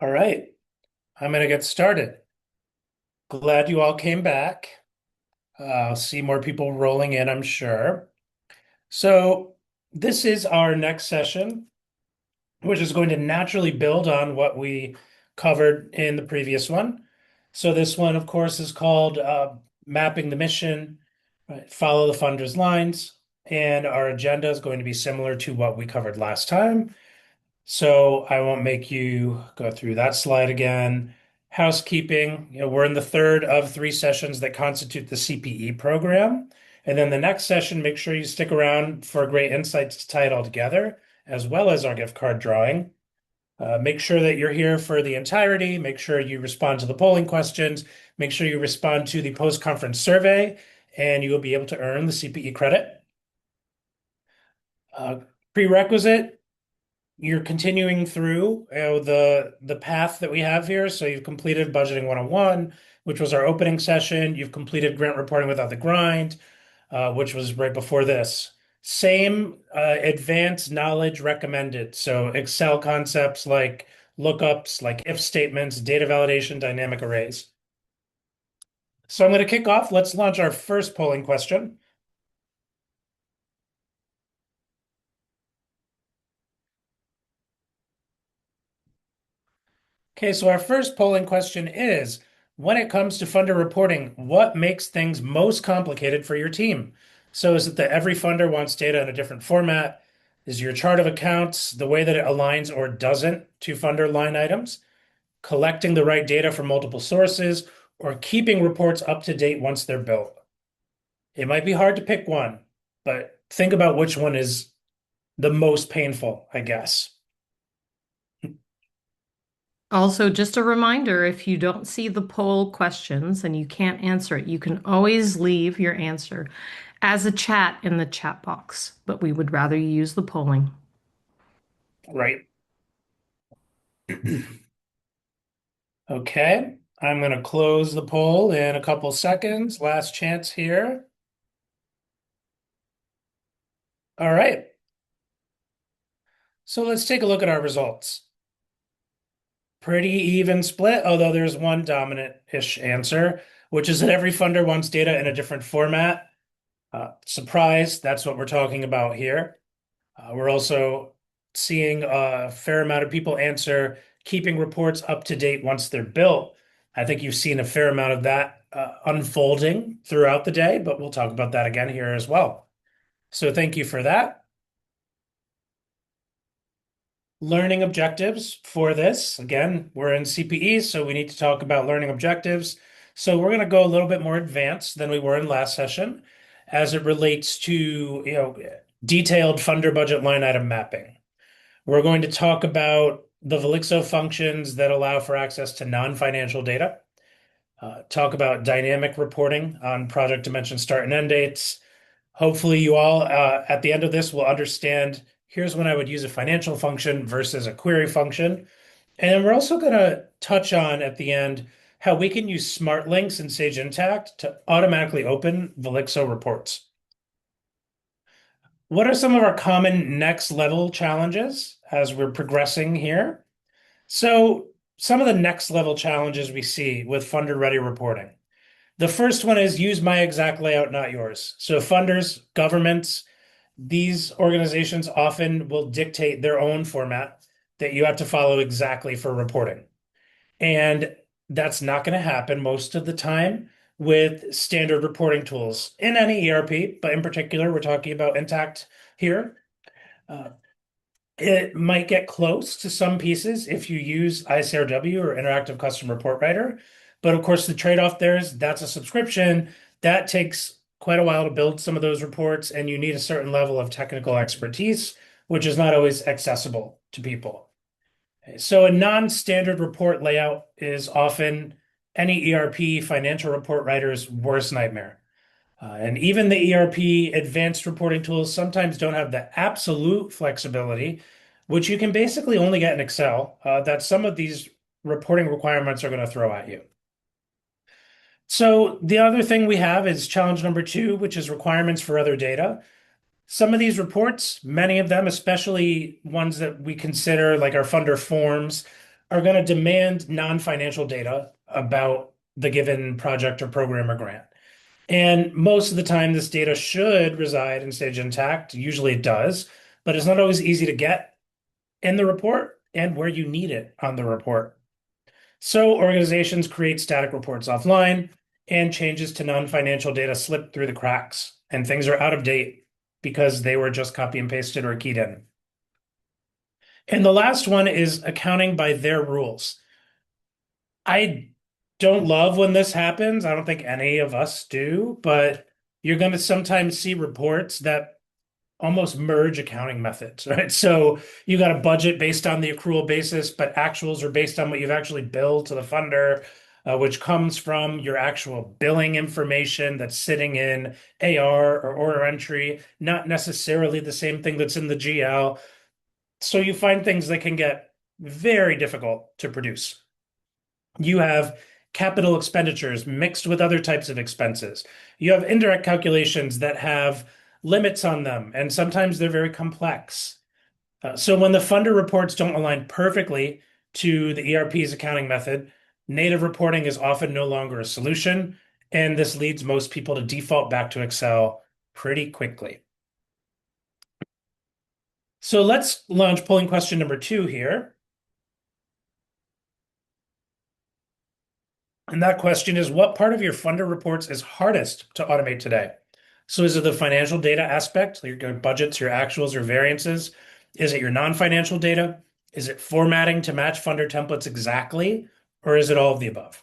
All right, I'm going to get started. Glad you all came back. I'll see more people rolling in, I'm sure. So, this is our next session, which is going to naturally build on what we covered in the previous one. So, this one, of course, is called Mapping the Mission, right? Follow the funder's lines. And our agenda is going to be similar to what we covered last time. So I won't make you go through that slide again. Housekeeping, we're in the third of three sessions that constitute the CPE program. And then the next session, make sure you stick around for great insights to tie it all together, as well as our gift card drawing. Make sure that you're here for the entirety. Make sure you respond to the polling questions. Make sure you respond to the post-conference survey, and you will be able to earn the CPE credit. Uh, Prerequisite, you're continuing through the path that we have here. So you've completed Budgeting 101, which was our opening session. You've completed Grant Reporting Without the Grind, which was right before this. Same advanced knowledge recommended. So Excel concepts like lookups, like if statements, data validation, dynamic arrays. So I'm going to kick off. Let's launch our first polling question. Okay, so our first polling question is, when it comes to funder reporting, what makes things most complicated for your team? So is it that every funder wants data in a different format? Is your chart of accounts the way that it aligns or doesn't to funder line items? Collecting the right data from multiple sources, or keeping reports up to date once they're built? It might be hard to pick one, but think about which one is the most painful, I guess. Also, just a reminder, if you don't see the poll questions and you can't answer it, you can always leave your answer as a chat in the chat box, but we would rather you use the polling. Right. Okay, I'm going to close the poll in a couple seconds. Last chance here. All right, so let's take a look at our results. Pretty even split, although there's one dominant-ish answer, which is that every funder wants data in a different format. Surprise, that's what we're talking about here. We're also seeing a fair amount of people answer keeping reports up to date once they're built. I think you've seen a fair amount of that unfolding throughout the day, but we'll talk about that again here as well. So thank you for that. Learning objectives for this. Again, we're in CPE, so we need to talk about learning objectives. So we're going to go a little bit more advanced than we were in last session as it relates to, detailed funder budget line item mapping. We're going to talk about the Velixo functions that allow for access to non-financial data, talk about dynamic reporting on project dimension start and end dates. Hopefully, you all at the end of this will understand here's when I would use a financial function versus a query function. And we're also going to touch on at the end how we can use smart links in Sage Intacct to automatically open Velixo reports. What are some of our common next level challenges as we're progressing here? So, some of the next level challenges we see with funder ready reporting. The first one is use my exact layout, not yours. So, funders, governments, these organizations often will dictate their own format that you have to follow exactly for reporting. And that's not going to happen most of the time with standard reporting tools in any ERP, but in particular, we're talking about Intacct here. Uh, it might get close to some pieces if you use ICRW or Interactive Custom Report Writer. But of course, the trade-off there is that's a subscription. That takes quite a while to build some of those reports, and you need a certain level of technical expertise, which is not always accessible to people. So a non-standard report layout is often any ERP financial report writer's worst nightmare. And even the ERP advanced reporting tools sometimes don't have the absolute flexibility, which you can basically only get in Excel, that some of these reporting requirements are going to throw at you. So the other thing we have is challenge number two, which is requirements for other data. Some of these reports, many of them, especially ones that we consider like our funder forms, are going to demand non-financial data about the given project or program or grant. And most of the time, this data should reside in Sage Intacct. Usually it does, but it's not always easy to get in the report and where you need it on the report. So organizations create static reports offline, and changes to non-financial data slip through the cracks, and things are out of date because they were just copy and pasted or keyed in. And the last one is accounting by their rules. I don't love when this happens. I don't think any of us do, but you're going to sometimes see reports that almost merge accounting methods, right? So you got a budget based on the accrual basis, but actuals are based on what you've actually billed to the funder, which comes from your actual billing information that's sitting in AR or order entry, not necessarily the same thing that's in the GL. So you find things that can get very difficult to produce. You have capital expenditures mixed with other types of expenses. You have indirect calculations that have limits on them, and sometimes they're very complex. So when the funder reports don't align perfectly to the ERP's accounting method, native reporting is often no longer a solution, and this leads most people to default back to Excel pretty quickly. So let's launch polling question number 2 here. And that question is, what part of your funder reports is hardest to automate today? So is it the financial data aspect, like your budgets, your actuals, or variances? Is it your non-financial data? Is it formatting to match funder templates exactly? Or is it all of the above?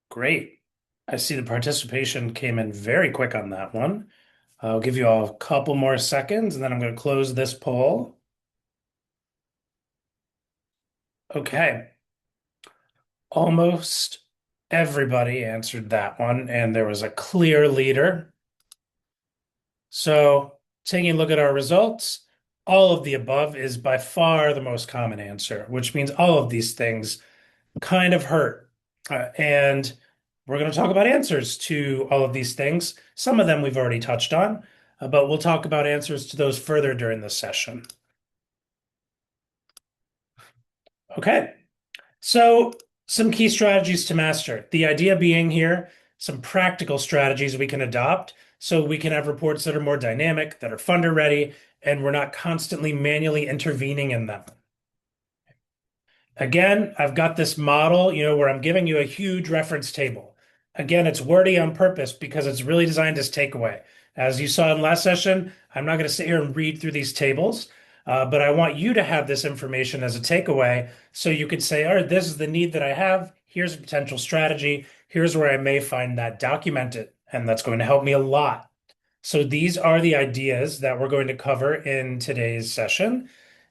Great. I see the participation came in very quick on that one. I'll give you all a couple more seconds and then I'm going to close this poll. Okay. Almost everybody answered that one, and there was a clear leader. So, taking a look at our results, all of the above is by far the most common answer, which means all of these things kind of hurt. And we're going to talk about answers to all of these things. Some of them we've already touched on, but we'll talk about answers to those further during this session. Okay. So, some key strategies to master. The idea being here, some practical strategies we can adopt so we can have reports that are more dynamic, that are funder ready, and we're not constantly manually intervening in them. Again, I've got this model, where I'm giving you a huge reference table. Again, it's wordy on purpose because it's really designed as takeaway. As you saw in last session, I'm not going to sit here and read through these tables, but I want you to have this information as a takeaway so you could say, all right, this is the need that I have. Here's a potential strategy. Here's where I may find that documented, and that's going to help me a lot. So these are the ideas that we're going to cover in today's session.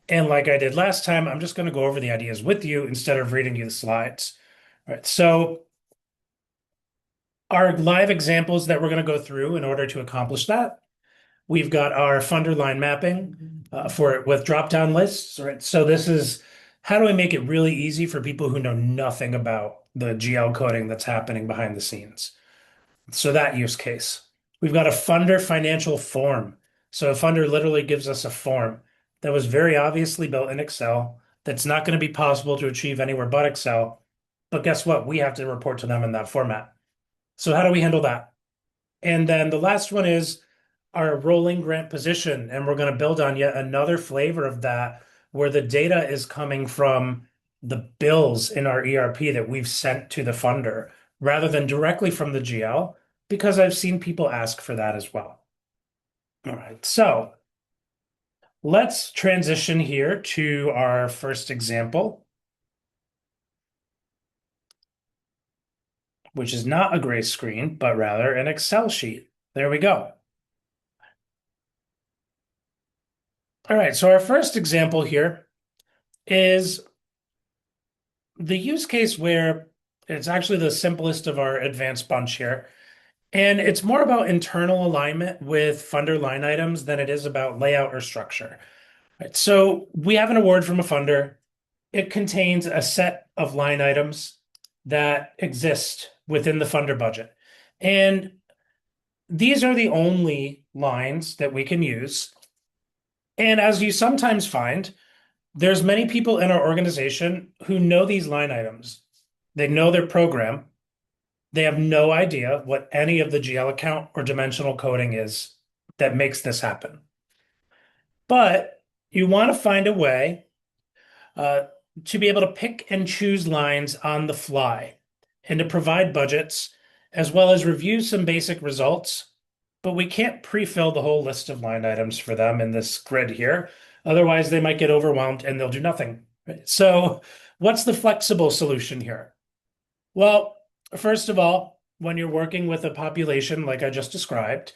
And like I did last time, I'm just going to go over the ideas with you instead of reading you the slides. All right, so our live examples that we're going to go through in order to accomplish that, we've got our funder line mapping with drop-down lists. Right, so this is how do I make it really easy for people who know nothing about the GL coding that's happening behind the scenes. So that use case. We've got a funder financial form. So a funder literally gives us a form that was very obviously built in Excel that's not going to be possible to achieve anywhere but Excel. But guess what? We have to report to them in that format. So how do we handle that? And then the last one is our rolling grant position. And we're going to build on yet another flavor of that where the data is coming from the bills in our ERP that we've sent to the funder rather than directly from the GL, because I've seen people ask for that as well. All right, so let's transition here to our first example, which is not a gray screen, but rather an Excel sheet. There we go. All right, so our first example here is the use case where it's actually the simplest of our advanced bunch here. And it's more about internal alignment with funder line items than it is about layout or structure. Right, so we have an award from a funder. It contains a set of line items that exist within the funder budget. And these are the only lines that we can use. And as you sometimes find, there's many people in our organization who know these line items. They know their program. They have no idea what any of the GL account or dimensional coding is that makes this happen. But you want to find a way uh, to be able to pick and choose lines on the fly and to provide budgets as well as review some basic results. But we can't pre-fill the whole list of line items for them in this grid here. Otherwise, they might get overwhelmed and they'll do nothing. So, what's the flexible solution here? Well, first of all, when you're working with a population like I just described,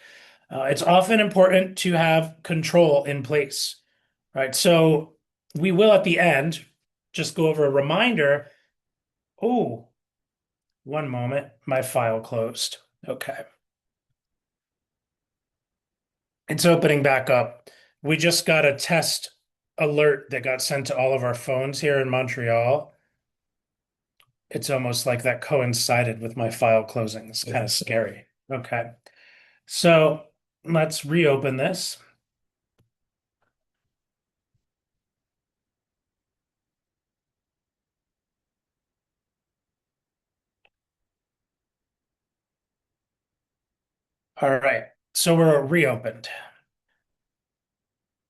it's often important to have control in place, right? So we will at the end just go over a reminder. Oh, one moment, my file closed. Okay. It's opening back up. We just got a test alert that got sent to all of our phones here in Montreal. It's almost like that coincided with my file closing. It's kind of scary. Okay. So let's reopen this. All right. So we're reopened.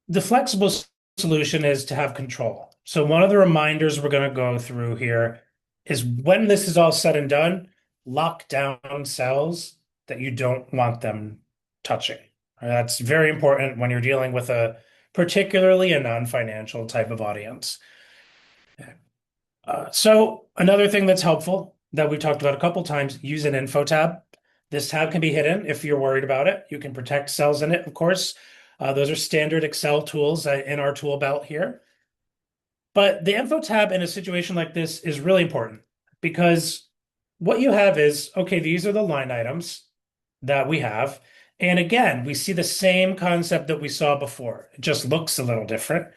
The flexible solution is to have control. So one of the reminders we're going to go through here is when this is all said and done, lock down cells that you don't want them touching. That's very important when you're dealing with particularly a non-financial type of audience. So another thing that's helpful that we talked about a couple times, use an info tab. This tab can be hidden if you're worried about it. You can protect cells in it, of course. Those are standard Excel tools in our tool belt here. But the info tab in a situation like this is really important because what you have is, okay, these are the line items that we have. And again, we see the same concept that we saw before. It just looks a little different.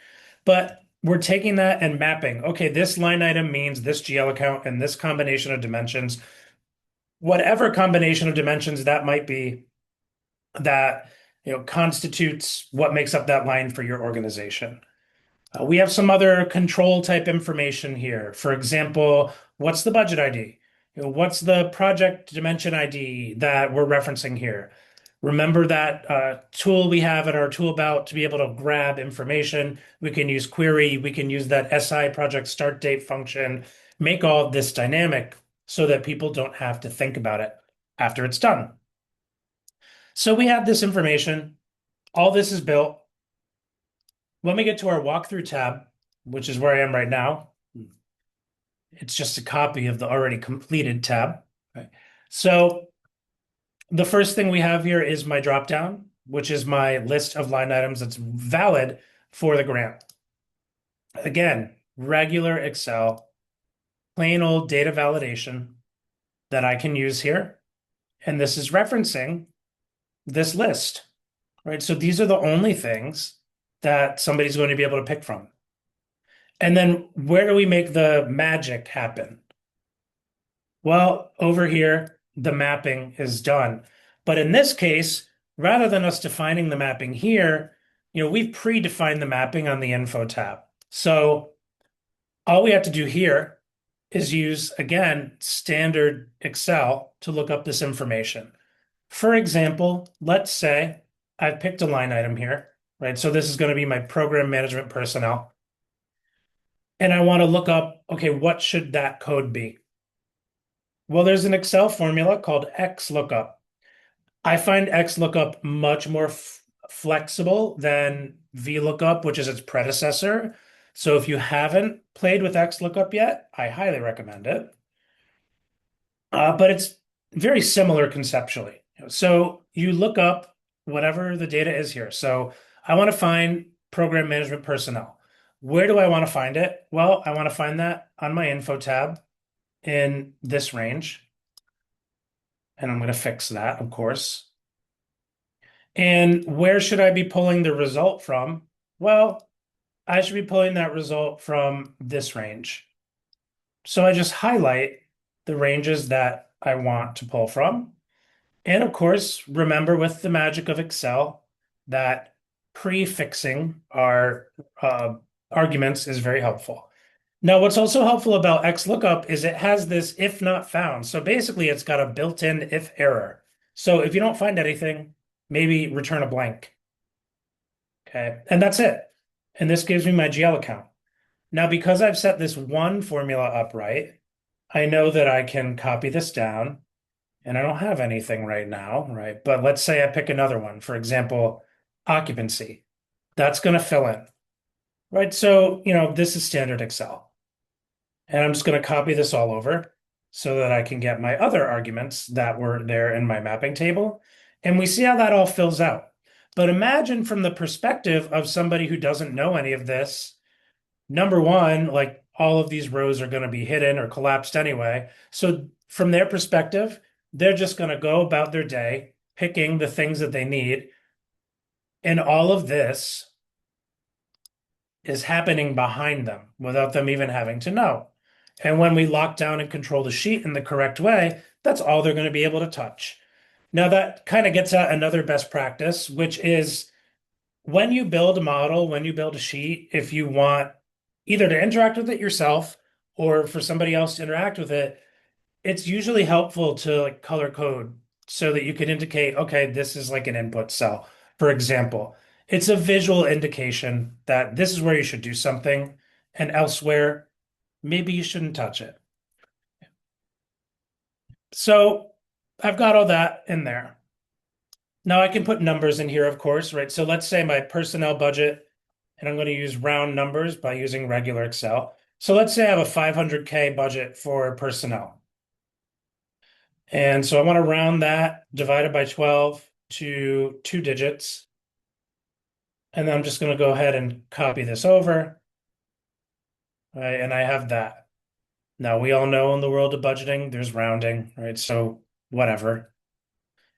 But we're taking that and mapping. Okay, this line item means this GL account and this combination of dimensions, whatever combination of dimensions that might be, that constitutes what makes up that line for your organization. We have some other control type information here. For example, what's the budget ID? What's the project dimension ID that we're referencing here? Remember that tool we have in our tool belt to be able to grab information. We can use query. We can use that SI project start date function, make all of this dynamic so that people don't have to think about it after it's done. So we have this information. All this is built. When we get to our walkthrough tab, which is where I am right now, it's just a copy of the already completed tab. Okay. So the first thing we have here is my dropdown, which is my list of line items that's valid for the grant. Again, regular Excel, plain old data validation that I can use here. And this is referencing this list, right? So these are the only things that somebody's going to be able to pick from. And then where do we make the magic happen? Well, over here, the mapping is done. But in this case, rather than us defining the mapping here, we've predefined the mapping on the info tab. So all we have to do here is use, again, standard Excel to look up this information. For example, let's say I've picked a line item here, right? So this is going to be my program management personnel. And I want to look up, okay, what should that code be? Well, there's an Excel formula called XLOOKUP. I find XLOOKUP much more flexible than VLOOKUP, which is its predecessor. So if you haven't played with XLOOKUP yet, I highly recommend it. But it's very similar conceptually. So you look up whatever the data is here. So I want to find program management personnel. Where do I want to find it? Well, I want to find that on my info tab in this range. And I'm going to fix that, of course. And where should I be pulling the result from? Well, I should be pulling that result from this range. So I just highlight the ranges that I want to pull from. And of course, remember with the magic of Excel that prefixing our uh, arguments is very helpful. Now, what's also helpful about XLOOKUP is it has this if not found. So basically, it's got a built-in if error. So if you don't find anything, maybe return a blank. Okay. And that's it. And this gives me my GL account. Now, because I've set this one formula up right, I know that I can copy this down, and I don't have anything right now, right? But let's say I pick another one, for example, occupancy. That's going to fill in, right? So, this is standard Excel. And I'm just going to copy this all over so that I can get my other arguments that were there in my mapping table. And we see how that all fills out. But imagine from the perspective of somebody who doesn't know any of this, number one, like all of these rows are going to be hidden or collapsed anyway. So from their perspective, they're just going to go about their day picking the things that they need. And all of this is happening behind them without them even having to know. And when we lock down and control the sheet in the correct way, that's all they're going to be able to touch. Now, that kind of gets at another best practice, which is when you build a model, when you build a sheet, if you want either to interact with it yourself or for somebody else to interact with it, it's usually helpful to like color code so that you can indicate, okay, this is like an input cell, for example. It's a visual indication that this is where you should do something, and elsewhere, maybe you shouldn't touch it. So I've got all that in there. Now I can put numbers in here, of course, right? So let's say my personnel budget, and I'm going to use round numbers by using regular Excel. So let's say I have a 500K budget for personnel. And so I want to round that divided by 12 to 2 digits. And then I'm just going to go ahead and copy this over. Right? And I have that. Now, we all know in the world of budgeting, there's rounding, right? So whatever.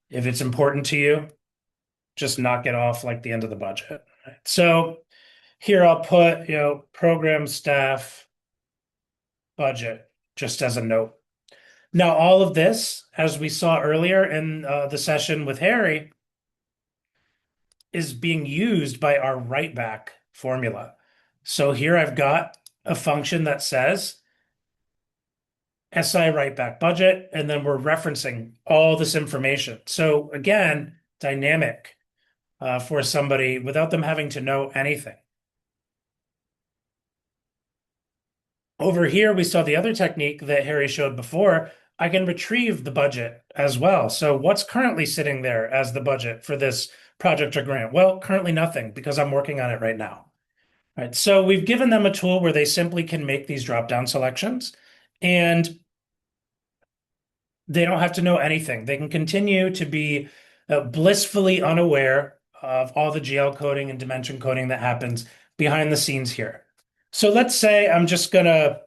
If it's important to you, just knock it off like the end of the budget. Right? So here I'll put, program staff budget just as a note. Now, all of this, as we saw earlier in the session with Harry, is being used by our write back formula. So here I've got a function that says SI write back budget, and then we're referencing all this information. So again, dynamic for somebody without them having to know anything. Over here, we saw the other technique that Harry showed before. I can retrieve the budget as well. So what's currently sitting there as the budget for this project or grant? Well, currently nothing because I'm working on it right now. All right, so we've given them a tool where they simply can make these drop-down selections and they don't have to know anything. They can continue to be blissfully unaware of all the GL coding and dimension coding that happens behind the scenes here. So let's say I'm just going to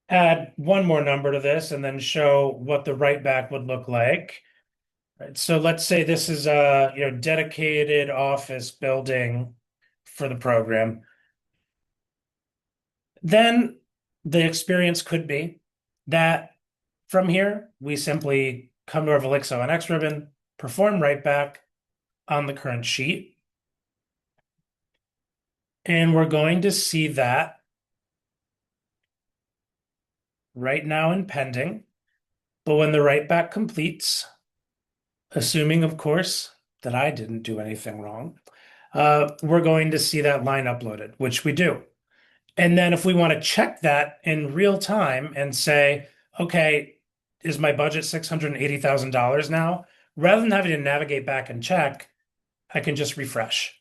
add one more number to this and then show what the write back would look like. Right, so let's say this is a dedicated office building for the program. Then the experience could be that from here, we simply come to our Velixo and X ribbon, perform write back on the current sheet, and we're going to see that right now in pending. But when the write back completes, assuming, of course, that I didn't do anything wrong, we're going to see that line uploaded, which we do. And then if we want to check that in real time and say, okay, is my budget $680,000 now? Rather than having to navigate back and check, I can just refresh.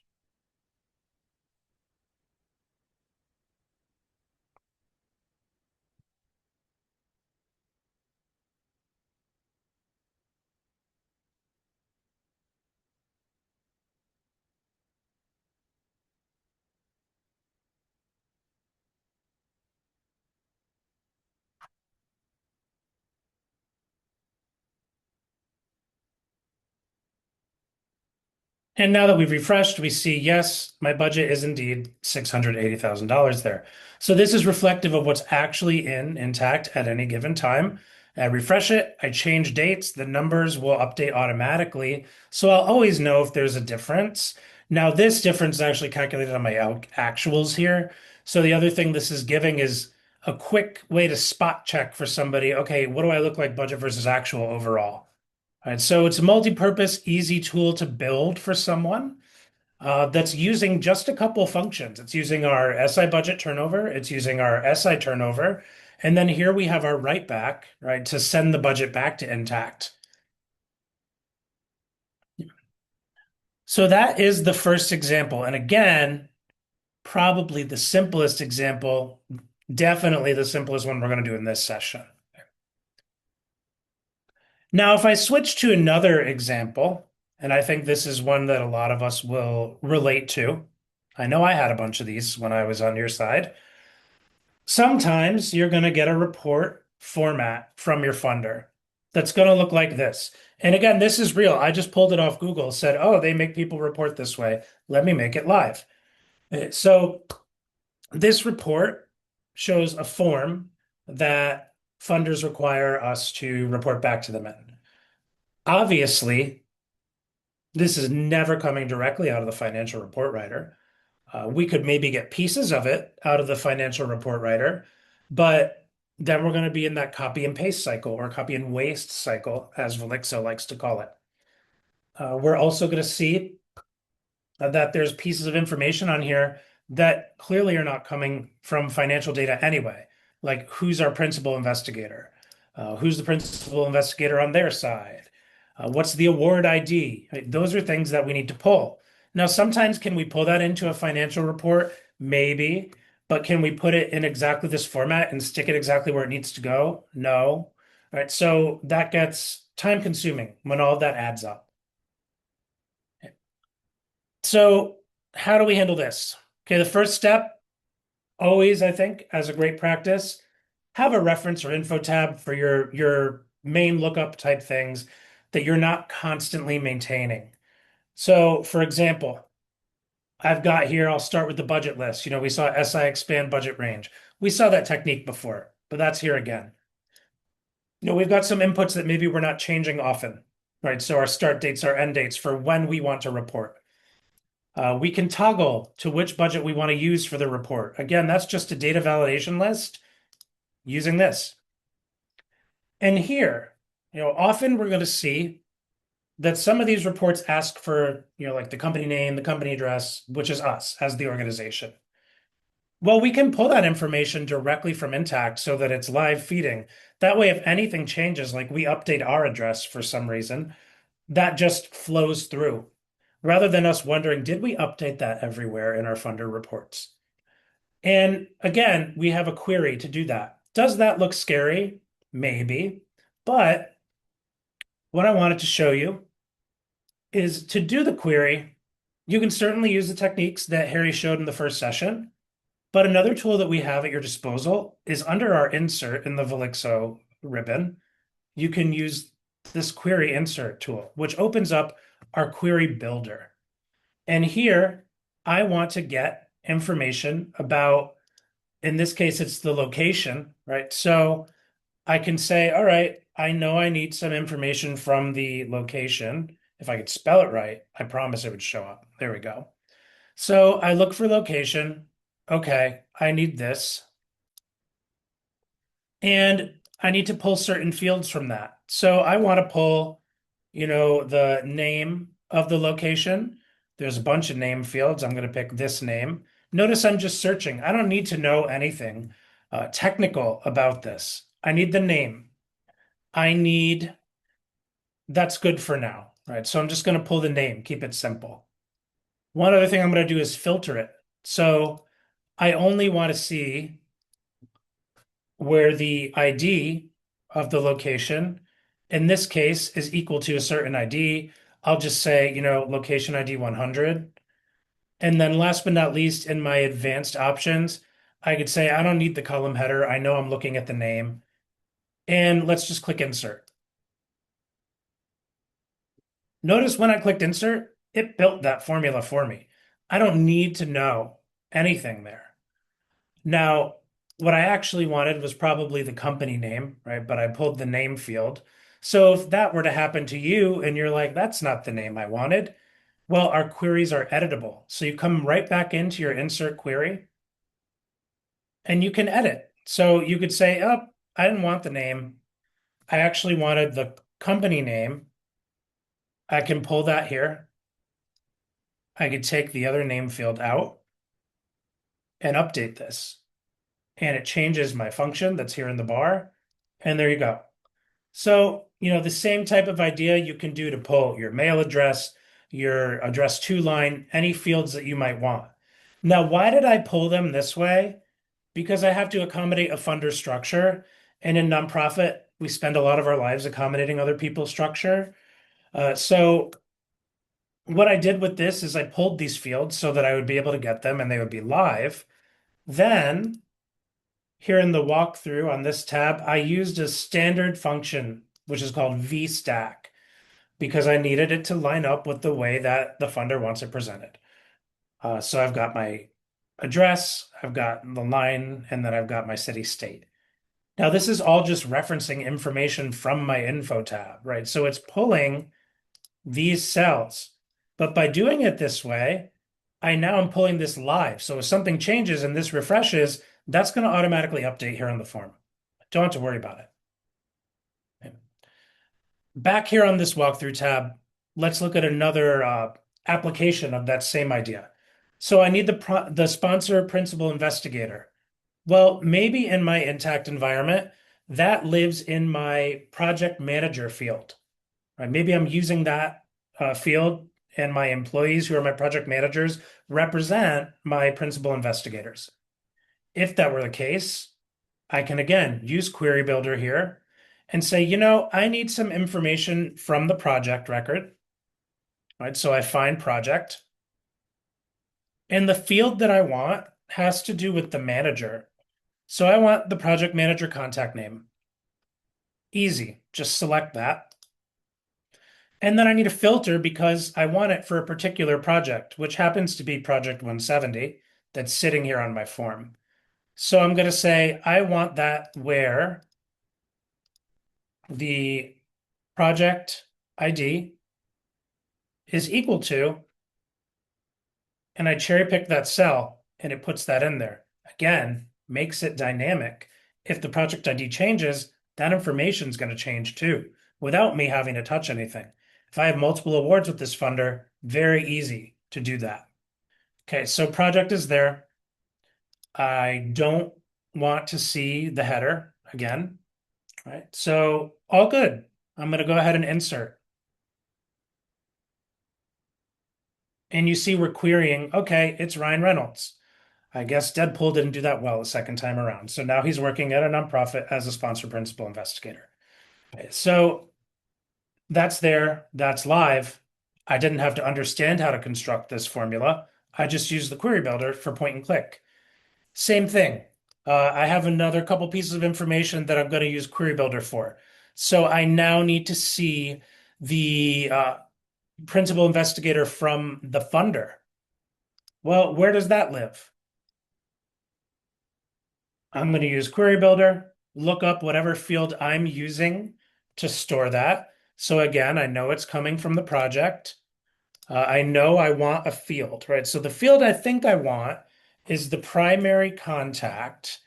And now that we've refreshed, we see, yes, my budget is indeed $680,000 there. So this is reflective of what's actually in Intact at any given time. I refresh it, I change dates, the numbers will update automatically. So I'll always know if there's a difference. Now, this difference is actually calculated on my actuals here. So the other thing this is giving is a quick way to spot check for somebody. Okay, what do I look like budget versus actual overall? All right, so it's a multi-purpose, easy tool to build for someone that's using just a couple functions. It's using our SI budget turnover, it's using our SI turnover, and then here we have our write back, right, to send the budget back to Intact. So that is the first example. And again, probably the simplest example, definitely the simplest one we're going to do in this session. Now, if I switch to another example, and I think this is one that a lot of us will relate to. I know I had a bunch of these when I was on your side. Sometimes you're going to get a report format from your funder that's going to look like this. And again, this is real. I just pulled it off Google, said, oh, they make people report this way. Let me make it live. So this report shows a form that funders require us to report back to them in. Obviously, this is never coming directly out of the financial report writer. We could maybe get pieces of it out of the financial report writer, but then we're going to be in that copy and paste cycle or copy and waste cycle, as Velixo likes to call it. We're also going to see that there's pieces of information on here that clearly are not coming from financial data anyway, like who's our principal investigator, who's the principal investigator on their side, what's the award ID. Right? Those are things that we need to pull. Now, sometimes can we pull that into a financial report? Maybe, but can we put it in exactly this format and stick it exactly where it needs to go? No. All right, so that gets time consuming when all of that adds up. So, how do we handle this? Okay, the first step, always, I think, as a great practice, have a reference or info tab for your main lookup type things that you're not constantly maintaining. So, for example, I've got here, I'll start with the budget list. We saw SI expand budget range. We saw that technique before, but that's here again. We've got some inputs that maybe we're not changing often, right? So our start dates, our end dates for when we want to report. We can toggle to which budget we want to use for the report. Again, that's just a data validation list using this. And here, often we're going to see that some of these reports ask for, like the company name, the company address, which is us as the organization. Well, we can pull that information directly from Intact so that it's live feeding. That way, if anything changes, like we update our address for some reason, that just flows through rather than us wondering, did we update that everywhere in our funder reports? And again, we have a query to do that. Does that look scary? Maybe. But what I wanted to show you is to do the query, you can certainly use the techniques that Harry showed in the first session. But another tool that we have at your disposal is under our insert in the Velixo ribbon. You can use this query insert tool, which opens up our query builder. And here I want to get information about, in this case, it's the location, right? So I can say, all right, I know I need some information from the location. If I could spell it right, I promise it would show up. There we go. So I look for location. Okay, I need this. And I need to pull certain fields from that. So I want to pull, the name of the location. There's a bunch of name fields. I'm going to pick this name. Notice I'm just searching. I don't need to know anything technical about this. I need the name. That's good for now, right? So I'm just going to pull the name, keep it simple. One other thing I'm going to do is filter it. So I only want to see where the ID of the location, in this case, is equal to a certain ID. I'll just say, location ID 100. And then last but not least, in my advanced options, I could say, I don't need the column header. I know I'm looking at the name. And let's just click insert. Notice when I clicked insert, It built that formula for me. I don't need to know anything there. Now, what I actually wanted was probably the company name, right? But I pulled the name field. So if that were to happen to you and you're like, that's not the name I wanted, well, our queries are editable. So you come right back into your insert query and you can edit. So you could say, oh, I didn't want the name. I actually wanted the company name. I can pull that here. I could take the other name field out and update this. And it changes my function that's here in the bar. And there you go. So, the same type of idea you can do to pull your mail address, your address to line, any fields that you might want. Now, why did I pull them this way? Because I have to accommodate a funder structure. And in nonprofit, we spend a lot of our lives accommodating other people's structure. So what I did with this is I pulled these fields so that I would be able to get them and they would be live. Then here in the walkthrough on this tab, I used a standard function, which is called vstack, because I needed it to line up with the way that the funder wants it presented. So I've got my address, I've got the line, and then I've got my city state. Now, this is all just referencing information from my info tab, right? So it's pulling these cells. But by doing it this way, I now am pulling this live. So if something changes and this refreshes, that's going to automatically update here on the form. Don't have to worry about it. Back here on this walkthrough tab, let's look at another application of that same idea. So I need the sponsor principal investigator. Well, maybe in my Intacct environment, that lives in my project manager field. Right? Maybe I'm using that field and my employees who are my project managers represent my principal investigators. If that were the case, I can again use Query Builder here and say, I need some information from the project record. Right? So I find project. And the field that I want has to do with the manager. So I want the project manager contact name. Easy. Just select that. And then I need a filter because I want it for a particular project, which happens to be project 170 that's sitting here on my form. So I'm going to say I want that where the project ID is equal to, and I cherry pick that cell and it puts that in there. Again, makes it dynamic. If the project ID changes, that information is going to change too, without me having to touch anything. If I have multiple awards with this funder, very easy to do that. Okay, so project is there. I don't want to see the header again, right? So all good. I'm going to go ahead and insert. And you see we're querying, okay, it's Ryan Reynolds. I guess Deadpool didn't do that well the second time around. So now he's working at a nonprofit as a sponsor principal investigator. Okay, so that's there, that's live. I didn't have to understand how to construct this formula. I just used the query builder for point and click. Same thing. I have another couple pieces of information that I'm going to use query builder for. So I now need to see the principal investigator from the funder. Well, where does that live? I'm going to use Query Builder, look up whatever field I'm using to store that. So again, I know it's coming from the project. I know I want a field, right? So the field I think I want is the primary contact.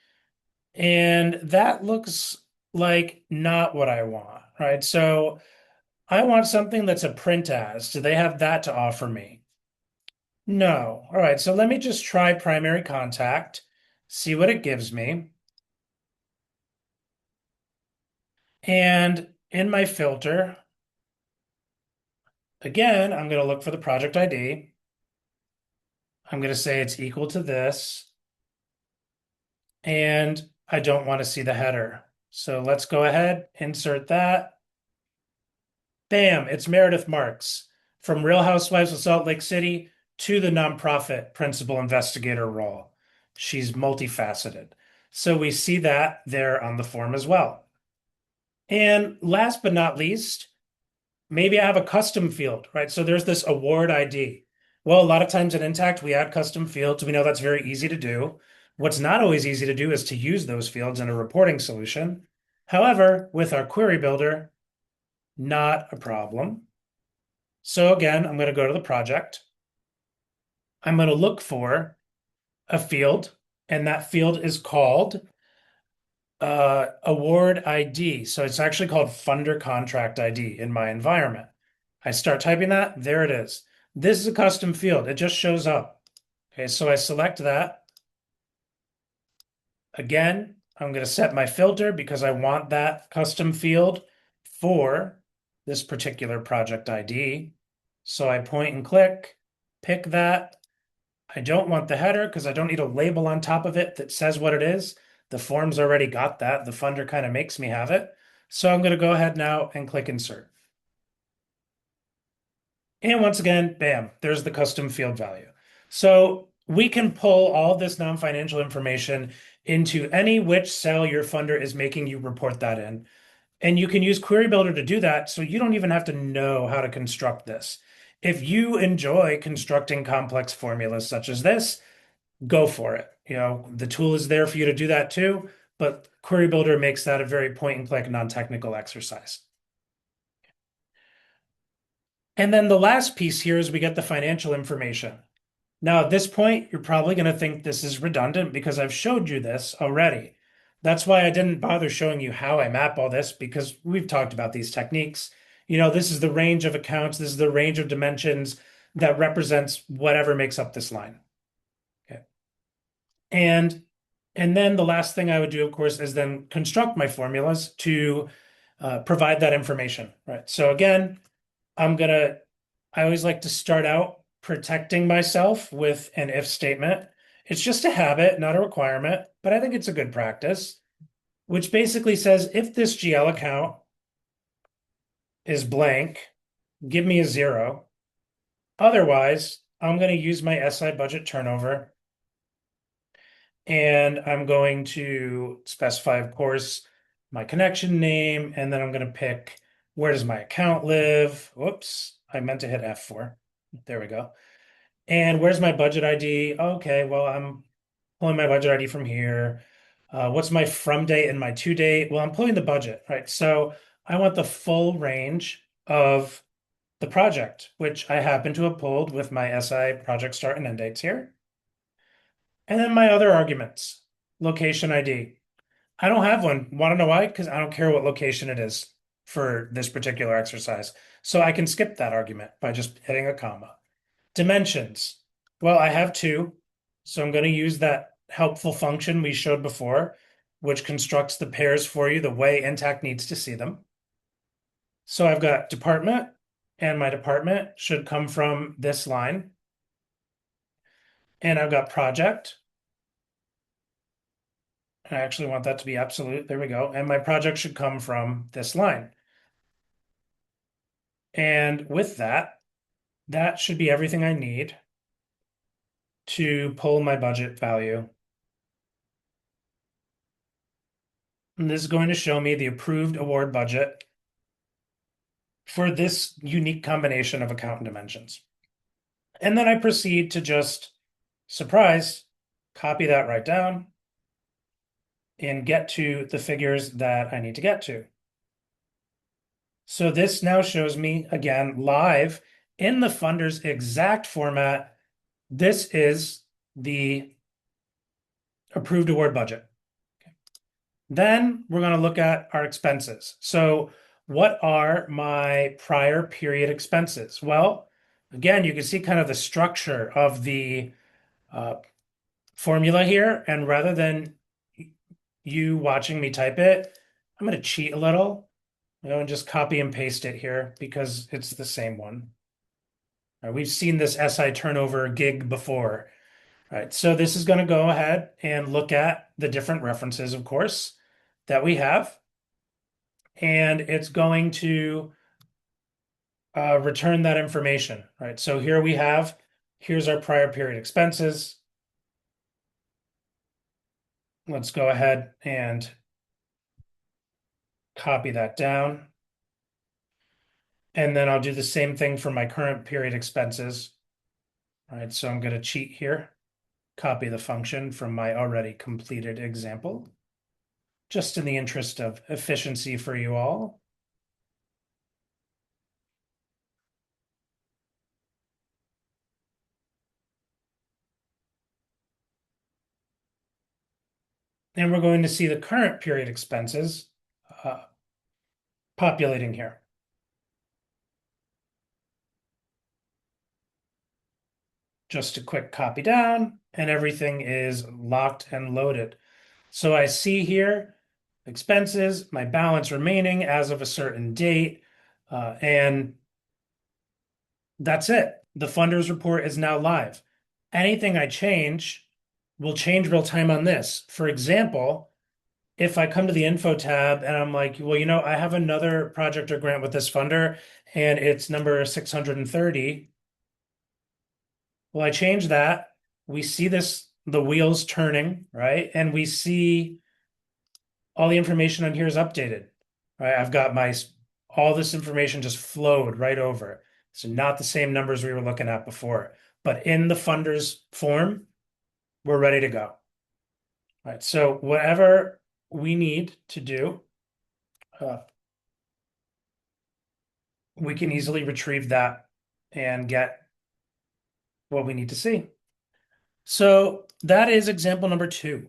And that looks like not what I want, right? So I want something that's a print as. Do they have that to offer me? No. All right, so let me just try primary contact, see what it gives me. And in my filter, again, I'm going to look for the project ID. I'm going to say it's equal to this. And I don't want to see the header. So let's go ahead, insert that. Bam, it's Meredith Marks from Real Housewives of Salt Lake City to the nonprofit principal investigator role. She's multifaceted. So we see that there on the form as well. And last but not least, Maybe I have a custom field, right? So there's this award ID. Well, a lot of times in Intacct, we add custom fields. We know that's very easy to do. What's not always easy to do is to use those fields in a reporting solution. However, with our query builder, not a problem. So again, I'm going to go to the project. I'm going to look for a field, and that field is called award ID. So it's actually called funder contract ID in my environment. I start typing that, there it is. This is a custom field. It just shows up. Okay, so I select that. Again, I'm going to set my filter because I want that custom field for this particular project ID. So I point and click, pick that. I don't want the header because I don't need a label on top of it that says what it is. The form's already got that. The funder kind of makes me have it. So I'm going to go ahead now and click insert. And once again, bam, there's the custom field value. So we can pull all this non-financial information into any which cell your funder is making you report that in. And you can use Query Builder to do that, so you don't even have to know how to construct this. If you enjoy constructing complex formulas such as this, go for it. The tool is there for you to do that too, but Query Builder makes that a very point and click non-technical exercise. And then the last piece here is we get the financial information. Now, at this point, you're probably going to think this is redundant because I've showed you this already. That's why I didn't bother showing you how I map all this because we've talked about these techniques. This is the range of accounts, this is the range of dimensions that represents whatever makes up this line. Okay. And and then the last thing I would do, of course, is then construct my formulas to provide that information, right? So again, I'm gonna, I always like to start out protecting myself with an if statement. It's just a habit, not a requirement, but I think it's a good practice, which basically says if this GL account is blank, give me a zero. Otherwise, I'm going to use my SI budget turnover and I'm going to specify, of course, my connection name, and then I'm going to pick where does my account live? Whoops, I meant to hit F4. There we go. And where's my budget ID? Okay, well, I'm pulling my budget ID from here. What's my from date and my to date? Well, I'm pulling the budget, right? So I want the full range of the project, which I happen to have pulled with my SI project start and end dates here. And then my other arguments, location ID. I don't have one. Want to know why? Because I don't care what location it is for this particular exercise. So I can skip that argument by just hitting a comma. Dimensions. Well, I have two, so I'm going to use that helpful function we showed before, which constructs the pairs for you the way Intacct needs to see them. So I've got department, and my department should come from this line. And I've got project. I actually want that to be absolute. There we go. And my project should come from this line. And with that, that should be everything I need to pull my budget value. And this is going to show me the approved award budget for this unique combination of account and dimensions. And then I proceed to just, surprise, copy that right down and get to the figures that I need to get to. So this now shows me, again, live in the funder's exact format. This is the approved award budget. Then we're going to look at our expenses. So what are my prior period expenses? Well, again, you can see kind of the structure of the formula here. And rather than you watching me type it, I'm going to cheat a little, and just copy and paste it here because it's the same one. We've seen this SI turnover gig before. All right, so this is going to go ahead and look at the different references, of course, that we have. And it's going to return that information, right? So here we have, here's our prior period expenses. Let's go ahead and copy that down. And then I'll do the same thing for my current period expenses. All right, so I'm going to cheat here, copy the function from my already completed example, just in the interest of efficiency for you all. And we're going to see the current period expenses uh, populating here. Just a quick copy down, and everything is locked and loaded. So I see here expenses, my balance remaining as of a certain date, and that's it. The funders report is now live. Anything I change will change real time on this. For example, if I come to the info tab and I'm like, well, I have another project or grant with this funder and it's number 630. Well, I change that. We see this, the wheels turning, right? And we see all the information on here is updated, right? I've got all this information just flowed right over. So not the same numbers we were looking at before, but in the funders form, we're ready to go. All right. So whatever we need to do, uh, we can easily retrieve that and get what we need to see. So that is example number 2.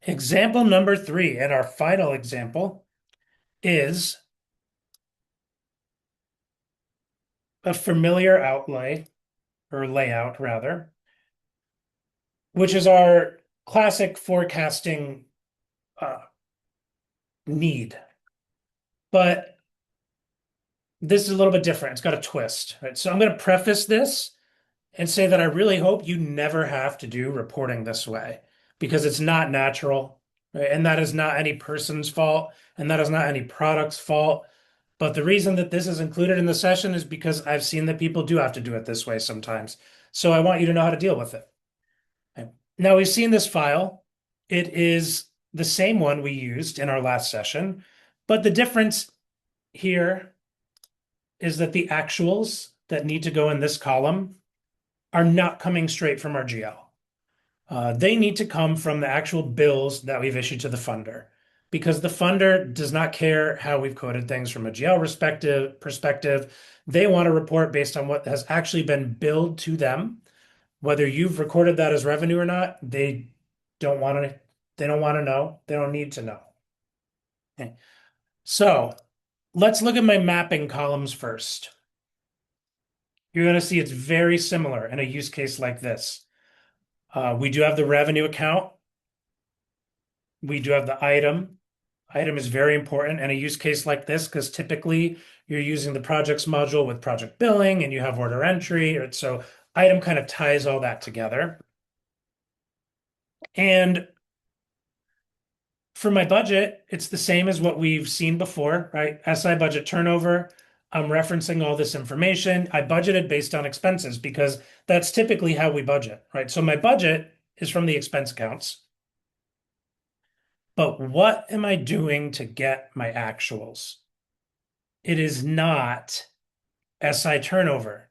Example number 3, and our final example, is a familiar outlay or layout rather, which is our classic forecasting uh, need. But this is a little bit different. It's got a twist, right? So I'm going to preface this and say that I really hope you never have to do reporting this way because it's not natural, right? And that is not any person's fault, and that is not any product's fault. But the reason that this is included in the session is because I've seen that people do have to do it this way sometimes. So I want you to know how to deal with it. Okay. Now we've seen this file. It is the same one we used in our last session, but the difference here is that the actuals that need to go in this column are not coming straight from our GL. They need to come from the actual bills that we've issued to the funder because the funder does not care how we've coded things from a GL perspective. They want to report based on what has actually been billed to them. Whether you've recorded that as revenue or not, don't want to, they don't want to know. They don't need to know. Okay. So let's look at my mapping columns first. You're going to see it's very similar in a use case like this. We do have the revenue account. We do have the item. Item is very important in a use case like this because typically you're using the projects module with project billing and you have order entry. So item kind of ties all that together. And for my budget, it's the same as what we've seen before, right? SI budget turnover. I'm referencing all this information. I budgeted based on expenses because that's typically how we budget, right? So my budget is from the expense accounts. But what am I doing to get my actuals? It is not SI turnover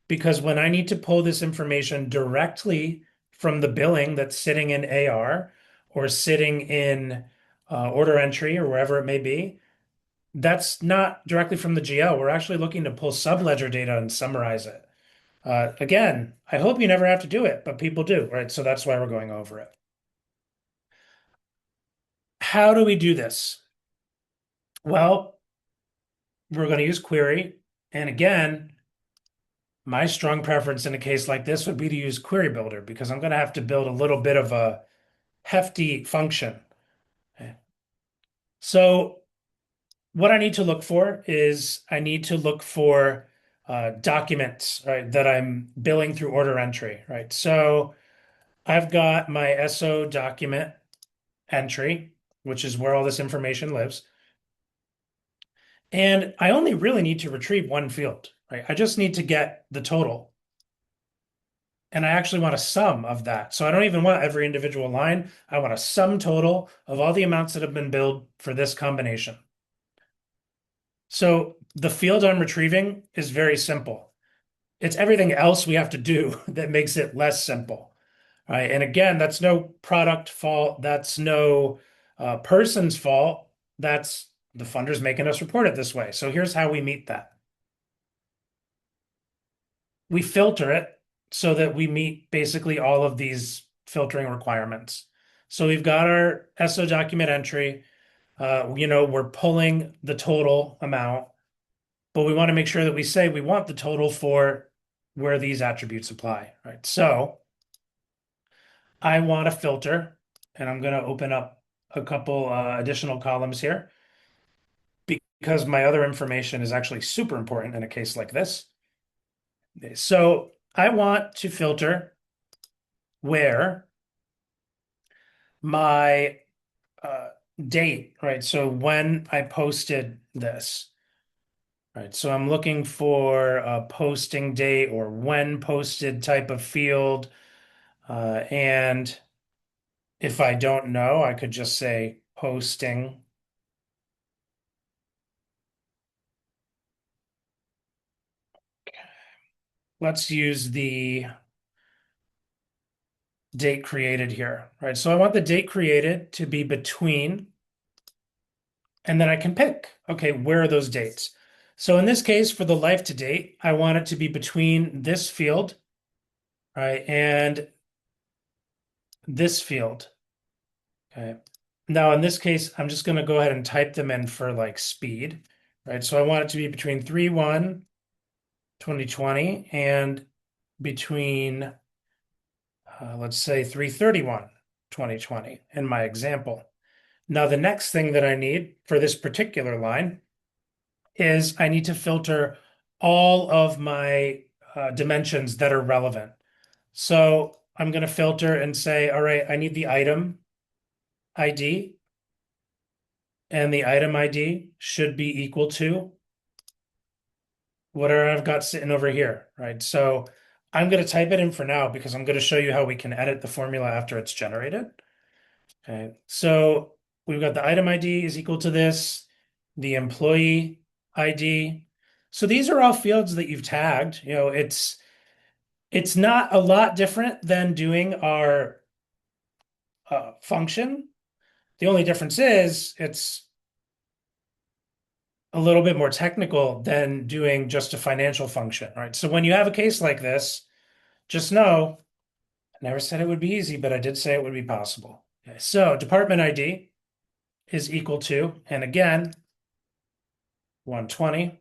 because when I need to pull this information directly from the billing that's sitting in AR or sitting in order entry or wherever it may be, that's not directly from the GL. We're actually looking to pull subledger data and summarize it. Again, I hope you never have to do it, but people do, right? So that's why we're going over it. How do we do this? Well, we're going to use query. And again, my strong preference in a case like this would be to use Query Builder because I'm going to have to build a little bit of a hefty function. Okay. So what I need to look for is I need to look for documents, right, that I'm billing through order entry, right? So I've got my SO document entry, which is where all this information lives. And I only really need to retrieve one field, right? I just need to get the total. And I actually want a sum of that. So I don't even want every individual line. I want a sum total of all the amounts that have been billed for this combination. So the field I'm retrieving is very simple. It's everything else we have to do that makes it less simple. Right. And again, that's no product fault. That's no person's fault. That's the funders making us report it this way. So here's how we meet that. We filter it so that we meet basically all of these filtering requirements. So we've got our SO document entry. We're pulling the total amount, but we want to make sure that we say we want the total for where these attributes apply, right? So I want to filter, and I'm going to open up a couple additional columns here because my other information is actually super important in a case like this. So I want to filter where my uh, date, right? So when I posted this, right? So I'm looking for a posting date or when posted type of field. And if I don't know, I could just say posting. Let's use the date created here, right? So I want the date created to be between, and then I can pick, okay, where are those dates? So in this case, for the life to date, I want it to be between this field, right, and this field. Okay. Now in this case, I'm just going to go ahead and type them in for like speed, right? So I want it to be between 3/1/2020 and between, let's say 3/31/2020 in my example. Now, the next thing that I need for this particular line is I need to filter all of my dimensions that are relevant. So I'm going to filter and say, all right, I need the item ID, and the item ID should be equal to whatever I've got sitting over here, right? So I'm going to type it in for now because I'm going to show you how we can edit the formula after it's generated. Okay, so we've got the item ID is equal to this, the employee ID. So these are all fields that you've tagged. It's not a lot different than doing our function. The only difference is it's a little bit more technical than doing just a financial function, right? So when you have a case like this, just know I never said it would be easy, but I did say it would be possible. Okay, so department ID is equal to, and again, 120.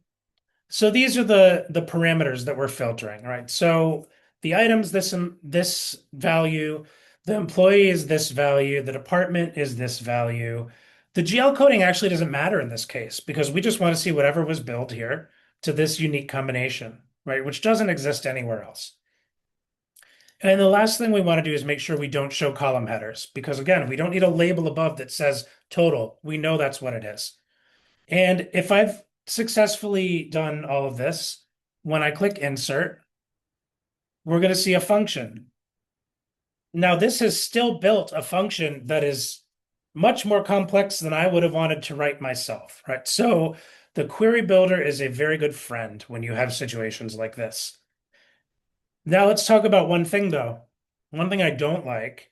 So these are the parameters that we're filtering, right? So the items this value, the employee is this value, the department is this value. The GL coding actually doesn't matter in this case because we just want to see whatever was billed here to this unique combination, right? Which doesn't exist anywhere else. And the last thing we want to do is make sure we don't show column headers because again, we don't need a label above that says total. We know that's what it is. And if I've successfully done all of this, when I click insert, we're going to see a function. Now, this has still built a function that is much more complex than I would have wanted to write myself, right? So the query builder is a very good friend when you have situations like this. Now let's talk about one thing though. One thing I don't like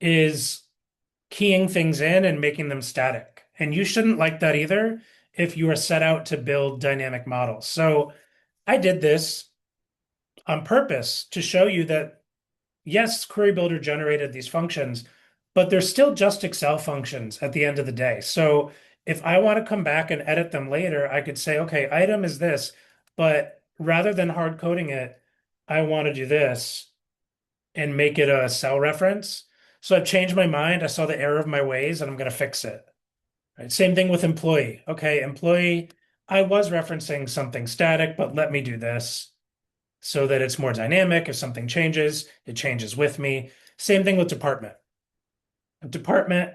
is keying things in and making them static. And you shouldn't like that either if you are set out to build dynamic models. So I did this on purpose to show you that, yes, Query Builder generated these functions, but they're still just Excel functions at the end of the day. So if I want to come back and edit them later, I could say, okay, item is this, but rather than hard coding it, I want to do this and make it a cell reference. So I've changed my mind. I saw the error of my ways and I'm going to fix it. Right? Same thing with employee. Okay, employee, I was referencing something static, but let me do this so that it's more dynamic. If something changes, it changes with me. Same thing with department. Department,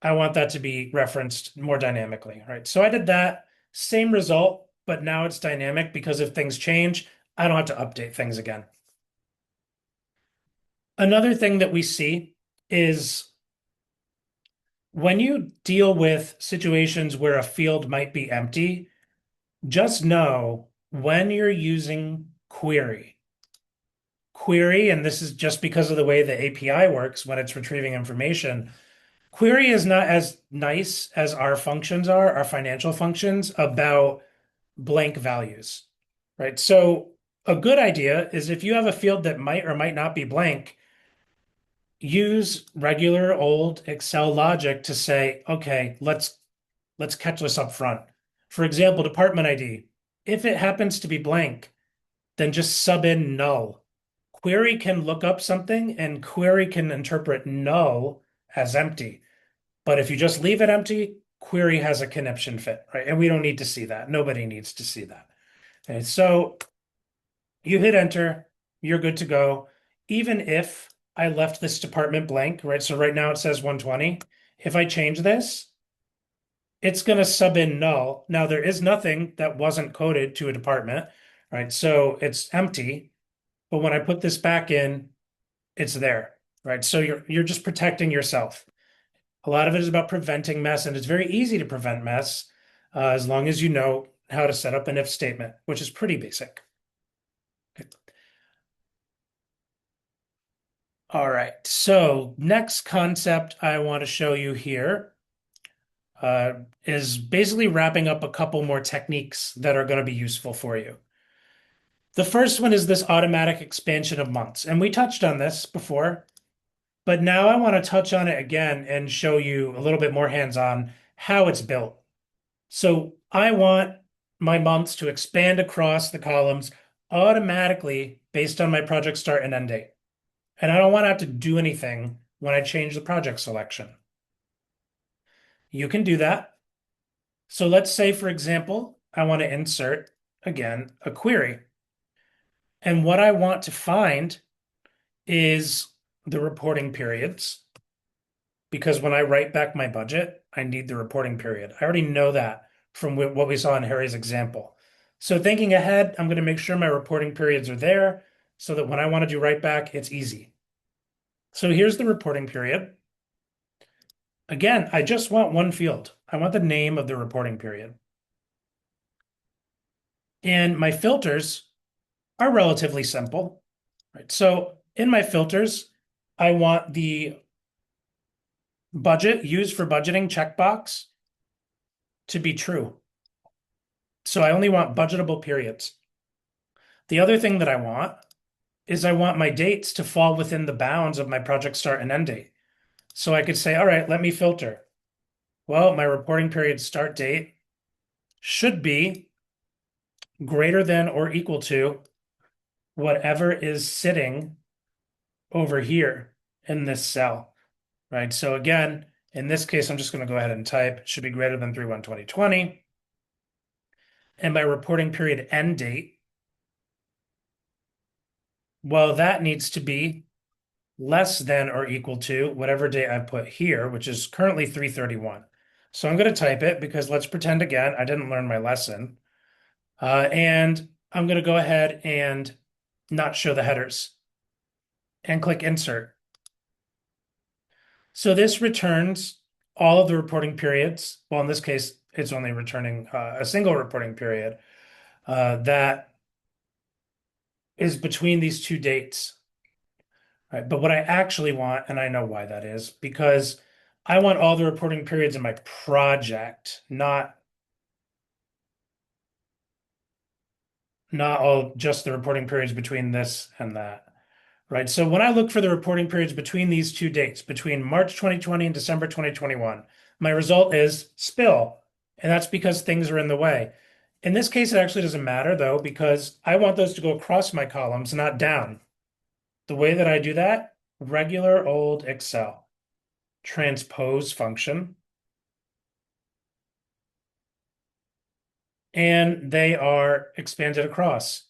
I want that to be referenced more dynamically, right? So I did that, same result, but now it's dynamic because if things change, I don't have to update things again. Another thing that we see is When you deal with situations where a field might be empty, just know when you're using query, and this is just because of the way the API works when it's retrieving information. Query is not as nice as our functions are, our financial functions, about blank values, right? So a good idea is if you have a field that might or might not be blank, use regular old Excel logic to say, okay, let's catch this up front. For example, department ID. If it happens to be blank, then just sub in null. Query can look up something and query can interpret null as empty. But if you just leave it empty, query has a conniption fit, right? And we don't need to see that. Nobody needs to see that. Okay, so you hit enter, you're good to go. Even if I left this department blank, right? So right now it says 120. If I change this, it's going to sub in null. Now there is nothing that wasn't coded to a department, right? So it's empty. But when I put this back in, it's there, right? So you're just protecting yourself. A lot of it is about preventing mess, and it's very easy to prevent mess as long as you know how to set up an if statement, which is pretty basic. All right, so next concept I want to show you here is basically wrapping up a couple more techniques that are going to be useful for you. The first one is this automatic expansion of months, and we touched on this before, but now I want to touch on it again and show you a little bit more hands-on how it's built. So I want my months to expand across the columns automatically based on my project start and end date. And I don't want to have to do anything when I change the project selection. You can do that. So let's say, for example, I want to insert, again, a query. And what I want to find is the reporting periods, because when I write back my budget, I need the reporting period. I already know that from what we saw in Harry's example. So thinking ahead, I'm going to make sure my reporting periods are there so that when I want to do write back, it's easy. So here's the reporting period. Again, I just want one field. I want the name of the reporting period. And my filters are relatively simple, right? So in my filters, I want the budget used for budgeting checkbox to be true. So I only want budgetable periods. The other thing that I want is I want my dates to fall within the bounds of my project start and end date. So I could say, all right, let me filter. Well, my reporting period start date should be greater than or equal to whatever is sitting over here in this cell, right? So again, in this case, I'm just going to go ahead and type should be greater than 3/1/2020. And my reporting period end date, well, that needs to be less than or equal to whatever date I put here, which is currently 3/31. So I'm going to type it because let's pretend again, I didn't learn my lesson. And I'm going to go ahead and not show the headers and click insert. So this returns all of the reporting periods. Well, in this case, it's only returning a single reporting period that is between these two dates. Right? But what I actually want, and I know why that is, because I want all the reporting periods in my project, not all just the reporting periods between this and that. Right. So when I look for the reporting periods between these two dates, between March 2020 and December 2021, my result is spill. And that's because things are in the way. In this case, it actually doesn't matter though, because I want those to go across my columns, not down. The way that I do that, regular old Excel, transpose function, and they are expanded across.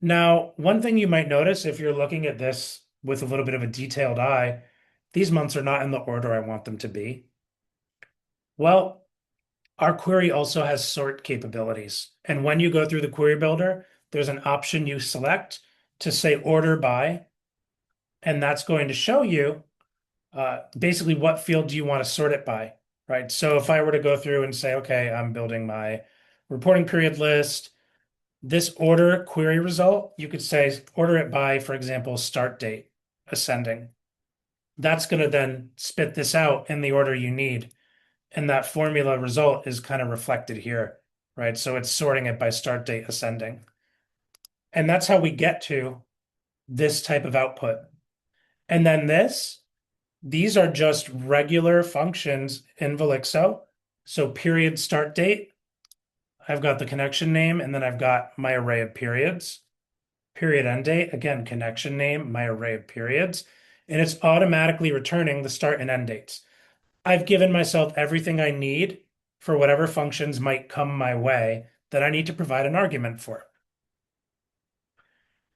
Now, one thing you might notice if you're looking at this with a little bit of a detailed eye, these months are not in the order I want them to be. Well, our query also has sort capabilities. And when you go through the query builder, there's an option you select to say order by, and that's going to show you basically what field do you want to sort it by, right? So if I were to go through and say, okay, I'm building my reporting period list, this order query result, you could say order it by, for example, start date, ascending. That's going to then spit this out in the order you need. And that formula result is kind of reflected here, right? So it's sorting it by start date ascending. And that's how we get to this type of output. And then these are just regular functions in Velixo. So period start date, I've got the connection name, and then I've got my array of periods. Period end date, again, connection name, my array of periods. And it's automatically returning the start and end dates. I've given myself everything I need for whatever functions might come my way that I need to provide an argument for.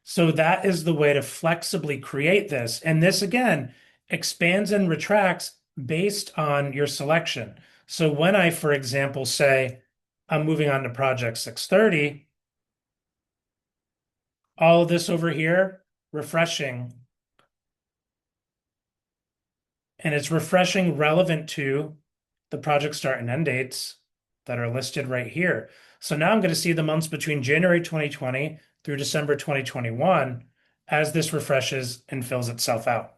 So that is the way to flexibly create this. And this again expands and retracts based on your selection. So when I, for example, say I'm moving on to project 630, all of this over here, refreshing, and it's refreshing relevant to the project start and end dates that are listed right here. So now I'm going to see the months between January 2020 through December 2021 as this refreshes and fills itself out.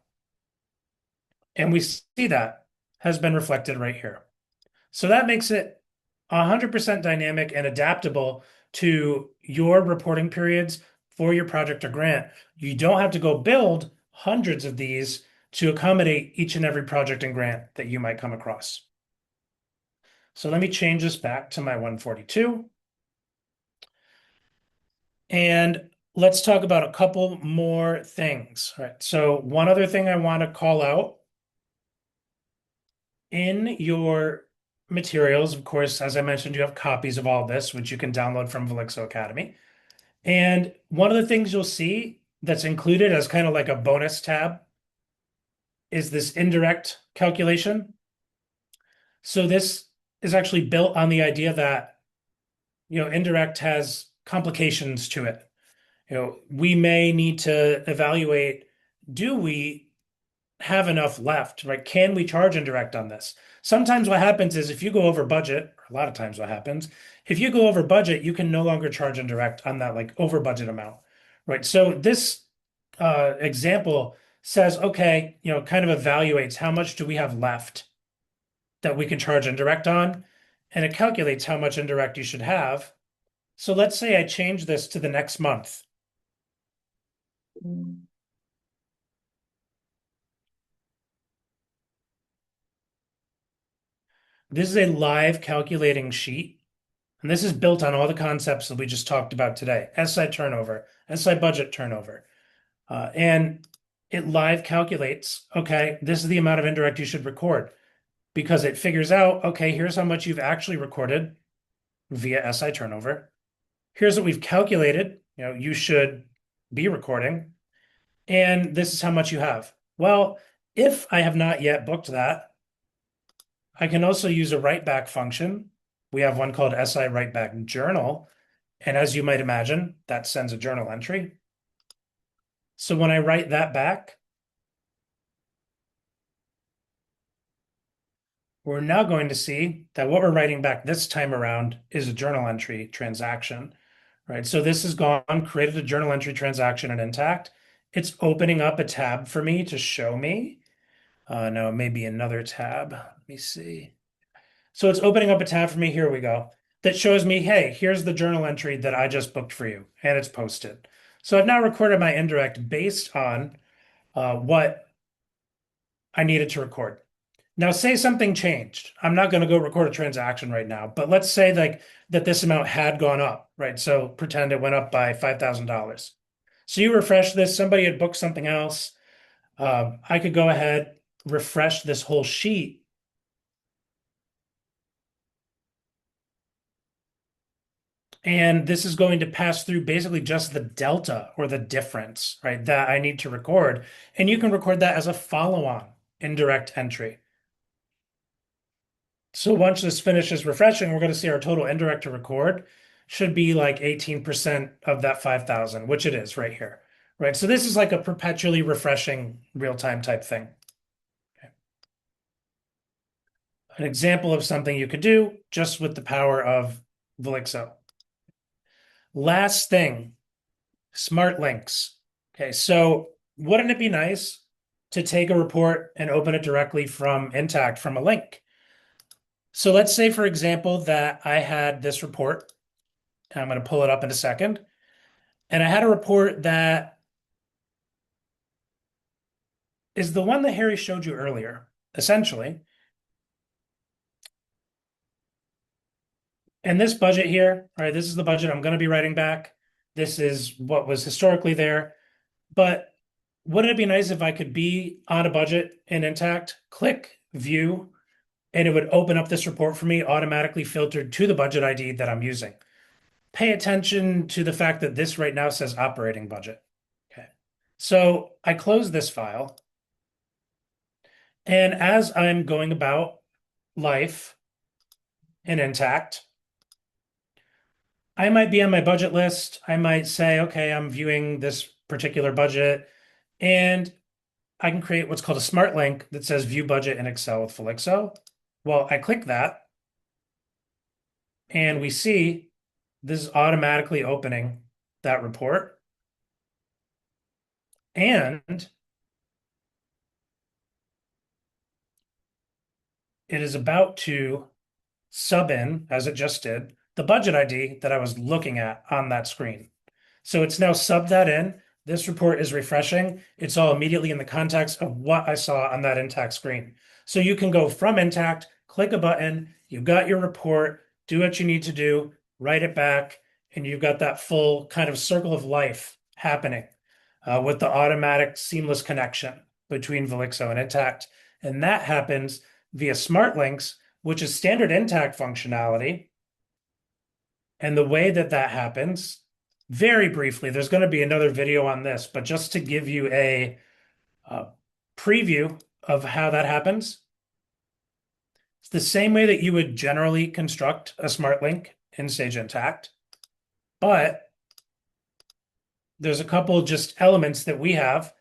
And we see that has been reflected right here. So that makes it 100% dynamic and adaptable to your reporting periods for your project or grant. You don't have to go build hundreds of these to accommodate each and every project and grant that you might come across. So let me change this back to my 142. And let's talk about a couple more things. All right. So one other thing I want to call out in your materials, of course, as I mentioned, you have copies of all this, which you can download from Velixo Academy. And one of the things you'll see that's included as kind of like a bonus tab is this indirect calculation. So this is actually built on the idea that, indirect has complications to it. We may need to evaluate, do we have enough left, right? Can we charge indirect on this? Sometimes what happens is if you go over budget, or a lot of times what happens, if you go over budget, you can no longer charge indirect on that like over budget amount, right? So this example says, okay, kind of evaluates how much do we have left that we can charge indirect on, and it calculates how much indirect you should have. So let's say I change this to the next month. This is a live calculating sheet, and this is built on all the concepts that we just talked about today. SI turnover, SI budget turnover. And it live calculates, okay, this is the amount of indirect you should record because it figures out, okay, here's how much you've actually recorded via SI turnover. Here's what we've calculated, you should be recording, and this is how much you have. Well, if I have not yet booked that, I can also use a write back function. We have one called SI write back journal. And as you might imagine, that sends a journal entry. So when I write that back, we're now going to see that what we're writing back this time around is a journal entry transaction, right? So this has gone, created a journal entry transaction in Intacct. It's opening up a tab for me to show me. No, it may be another tab. Let me see. So it's opening up a tab for me. Here we go. That shows me, hey, here's the journal entry that I just booked for you, and it's posted. So I've now recorded my indirect based on what I needed to record. Now, say something changed. I'm not going to go record a transaction right now, but let's say like that this amount had gone up, right? So pretend it went up by $5,000. So you refresh this, somebody had booked something else. I could go ahead, refresh this whole sheet. And this is going to pass through basically just the delta or the difference, right, that I need to record. And you can record that as a follow-on indirect entry. So once this finishes refreshing, we're going to see our total indirect to record should be like 18% of that 5,000, which it is right here, right? So this is like a perpetually refreshing real-time type thing. Okay. An example of something you could do just with the power of Velixo. Last thing, smart links. Okay, so wouldn't it be nice to take a report and open it directly from Intacct from a link? So let's say, for example, that I had this report. I'm going to pull it up in a second. And I had a report that is the one that Harry showed you earlier, essentially. And this budget here, all right, this is the budget I'm going to be writing back. This is what was historically there. But wouldn't it be nice if I could be on a budget in Intacct, click view, and it would open up this report for me automatically filtered to the budget ID that I'm using. Pay attention to the fact that this right now says operating budget. Okay. So I close this file, and as I'm going about life in Intacct, I might be on my budget list. I might say, okay, I'm viewing this particular budget, and I can create what's called a smart link that says view budget in Excel with Velixo. Well, I click that, and we see this is automatically opening that report. And it is about to sub in, as it just did, the budget ID that I was looking at on that screen. So it's now subbed that in. This report is refreshing. It's all immediately in the context of what I saw on that Intacct screen. So you can go from Intacct, click a button, you've got your report, do what you need to do, write it back, and you've got that full kind of circle of life happening with the automatic seamless connection between Velixo and Intacct. And that happens via smart links, which is standard Intacct functionality. And the way that that happens, very briefly, there's going to be another video on this, but just to give you a preview of how that happens, it's the same way that you would generally construct a smart link in Sage Intacct, but there's a couple just elements that we have,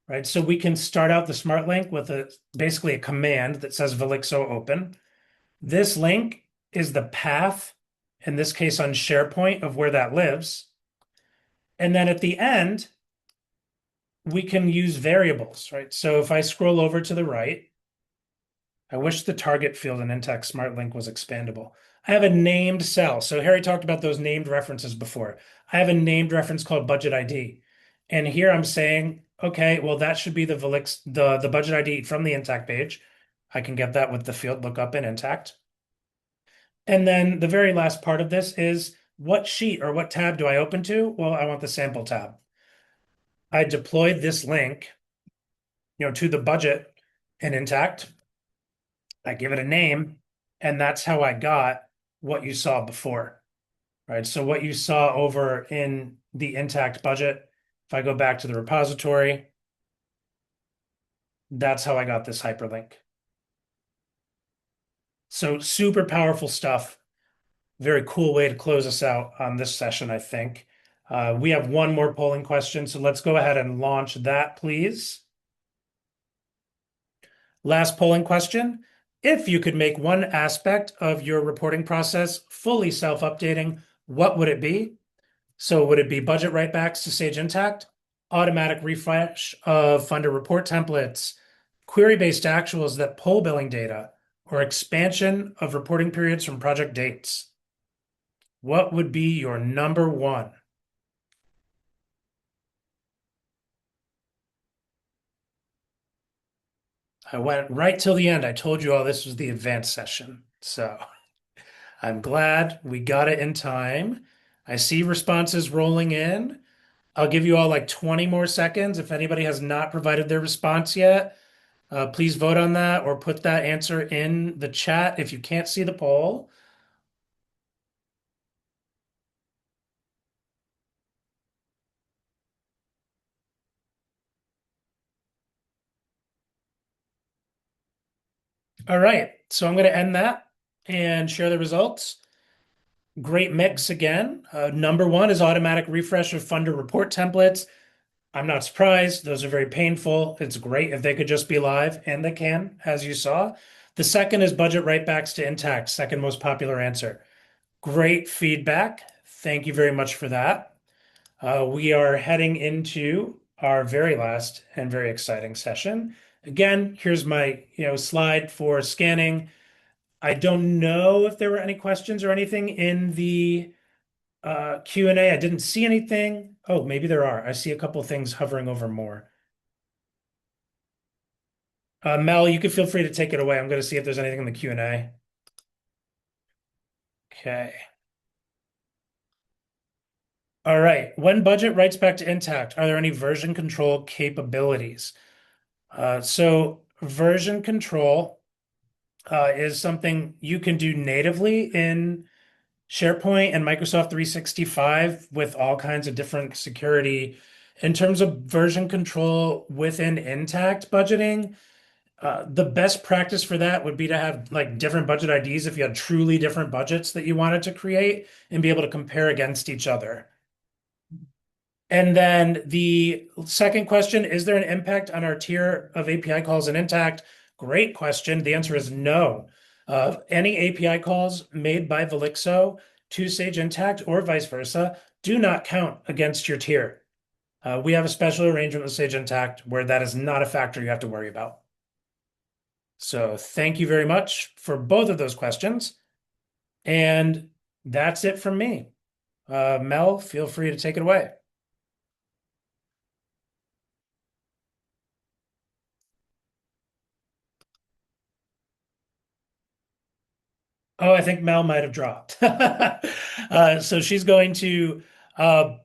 right? So we can start out the smart link with basically a command that says Velixo open. This link is the path, in this case on SharePoint, of where that lives. And then at the end, we can use variables, right? So if I scroll over to the right, I wish the target field in Intacct Smart Link was expandable. I have a named cell. So Harry talked about those named references before. I have a named reference called budget ID. And here I'm saying, okay, well, that should be the budget ID from the Intacct page. I can get that with the field lookup in Intacct. And then the very last part of this is what sheet or what tab do I open to? Well, I want the sample tab. I deployed this link, to the budget in Intacct. I give it a name, and that's how I got what you saw before, right? So what you saw over in the Intacct budget, if I go back to the repository, that's how I got this hyperlink. So super powerful stuff. Very cool way to close us out on this session, I think. We have one more polling question, so let's go ahead and launch that, please. Last polling question. If you could make one aspect of your reporting process fully self-updating, what would it be? So would it be budget writebacks to Sage Intacct, automatic refresh of funder report templates, query-based actuals that pull billing data, or expansion of reporting periods from project dates? What would be your number one? I went right till the end. I told you all this was the advanced session. So I'm glad we got it in time. I see responses rolling in. I'll give you all like 20 more seconds. If anybody has not provided their response yet, please vote on that or put that answer in the chat if you can't see the poll. All right, so I'm going to end that and share the results. Great mix again. Number one is automatic refresh of funder report templates. I'm not surprised. Those are very painful. It's great if they could just be live, and they can, as you saw. The second is budget writebacks to Intacct, second most popular answer. Great feedback. Thank you very much for that. We are heading into our very last and very exciting session. Again, here's my, slide for scanning. I don't know if there were any questions or anything in the Q&A. I didn't see anything. Oh, maybe there are. I see a couple things hovering over more. Mel, you can feel free to take it away. I'm going to see if there's anything in the Q&A. Okay. All right. When budget writes back to Intacct, are there any version control capabilities? So version control is something you can do natively in SharePoint and Microsoft 365 with all kinds of different security. In terms of version control within Intacct budgeting, the best practice for that would be to have like different budget IDs if you had truly different budgets that you wanted to create and be able to compare against each other. And then the second question, is there an impact on our tier of API calls in Intacct? Great question. The answer is no. Any API calls made by Velixo to Sage Intacct or vice versa do not count against your tier. We have a special arrangement with Sage Intacct where that is not a factor you have to worry about. So thank you very much for both of those questions. And that's it from me. Mel, feel free to take it away. Oh, I think Mel might have dropped. So she's going to uh,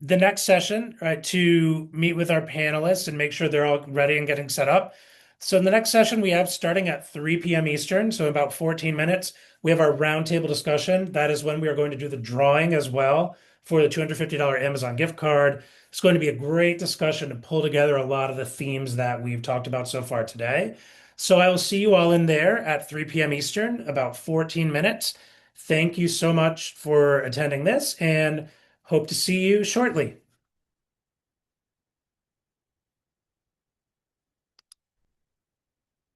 the next session, right, to meet with our panelists and make sure they're all ready and getting set up. So in the next session, we have starting at 3 p.m. Eastern, so about 14 minutes, we have our roundtable discussion. That is when we are going to do the drawing as well for the $250 Amazon gift card. It's going to be a great discussion to pull together a lot of the themes that we've talked about so far today. So I will see you all in there at 3 p.m. Eastern, about 14 minutes. Thank you so much for attending this and hope to see you shortly.